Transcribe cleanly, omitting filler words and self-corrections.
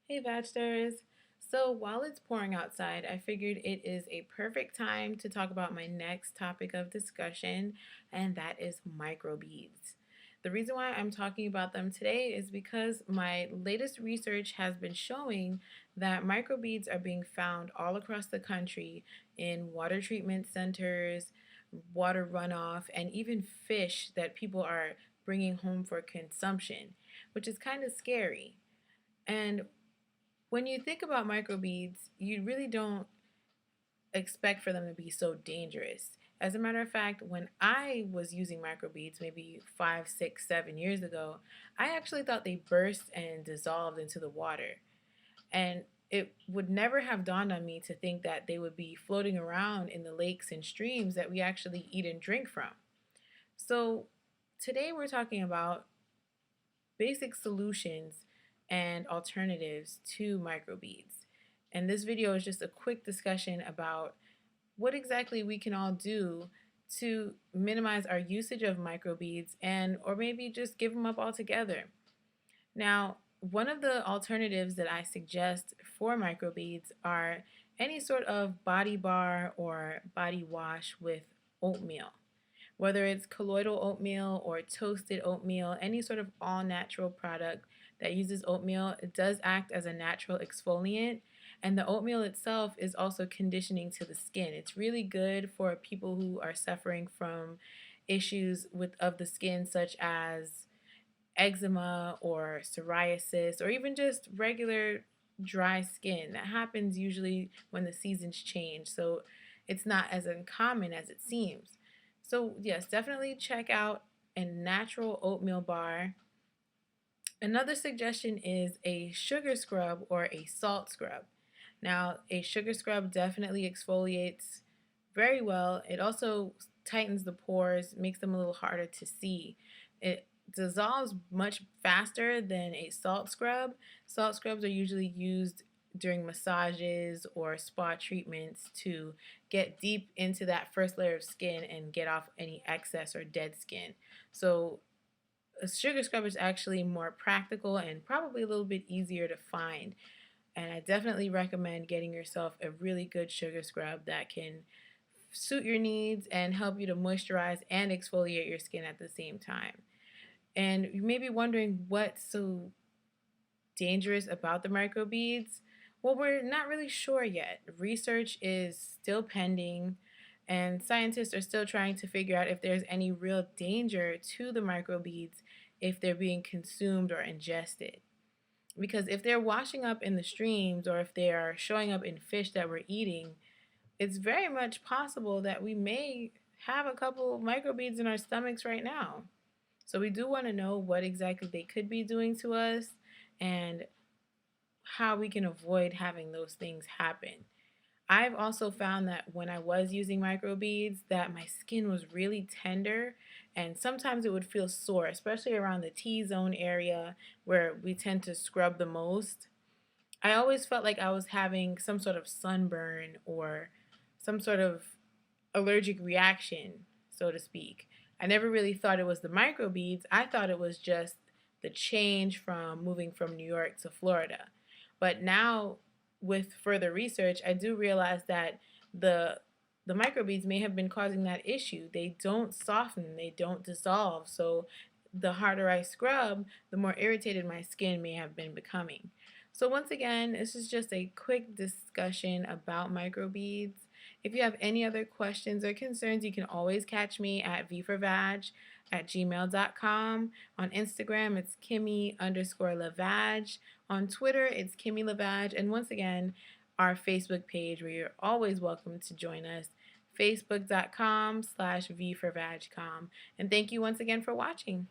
Hey, Bachelors. So while it's pouring outside, I figured it is a perfect time to talk about my next topic of discussion, and that is microbeads. The reason why I'm talking about them today is because my latest research has been showing that microbeads are being found all across the country in water treatment centers, water runoff, and even fish that people are bringing home for consumption, which is kind of scary. And when you think about microbeads, you really don't expect for them to be so dangerous. As a matter of fact, when I was using microbeads maybe 5, 6, 7 years ago, I actually thought they burst and dissolved into the water. And it would never have dawned on me to think that they would be floating around in the lakes and streams that we actually eat and drink from. So, today we're talking about basic solutions and alternatives to microbeads. And this video is just a quick discussion about what exactly we can all do to minimize our usage of microbeads and or maybe just give them up altogether. Now, one of the alternatives that I suggest for microbeads are any sort of body bar or body wash with oatmeal. Whether it's colloidal oatmeal or toasted oatmeal, any sort of all natural product that uses oatmeal, it does act as a natural exfoliant. And the oatmeal itself is also conditioning to the skin. It's really good for people who are suffering from issues of the skin, such as eczema or psoriasis, or even just regular dry skin. That happens usually when the seasons change. So it's not as uncommon as it seems. So, yes, definitely check out a natural oatmeal bar. Another suggestion is a sugar scrub or a salt scrub. Now, a sugar scrub definitely exfoliates very well. It also tightens the pores, makes them a little harder to see. It dissolves much faster than a salt scrub. Salt scrubs are usually used during massages or spa treatments to get deep into that first layer of skin and get off any excess or dead skin. So a sugar scrub is actually more practical and probably a little bit easier to find. And I definitely recommend getting yourself a really good sugar scrub that can suit your needs and help you to moisturize and exfoliate your skin at the same time. And you may be wondering what's so dangerous about the microbeads. Well, we're not really sure yet. Research is still pending, and scientists are still trying to figure out if there's any real danger to the microbeads if they're being consumed or ingested. Because if they're washing up in the streams or if they are showing up in fish that we're eating, it's very much possible that we may have a couple of microbeads in our stomachs right now. So we do want to know what exactly they could be doing to us and how we can avoid having those things happen. I've also found that when I was using microbeads that my skin was really tender and sometimes it would feel sore, especially around the T-zone area where we tend to scrub the most. I always felt like I was having some sort of sunburn or some sort of allergic reaction, so to speak. I never really thought it was the microbeads. I thought it was just the change from moving from New York to Florida. But now, with further research, I do realize that the the microbeads may have been causing that issue. They don't soften, they don't dissolve. So the harder I scrub, the more irritated my skin may have been becoming. So once again, this is just a quick discussion about microbeads. If you have any other questions or concerns, you can always catch me at vforvag@gmail.com. On Instagram, it's Kimmy_Lavag. On Twitter, it's Kimmy Lavag. And once again, our Facebook page where you're always welcome to join us, facebook.com/vforvagcom. And thank you once again for watching.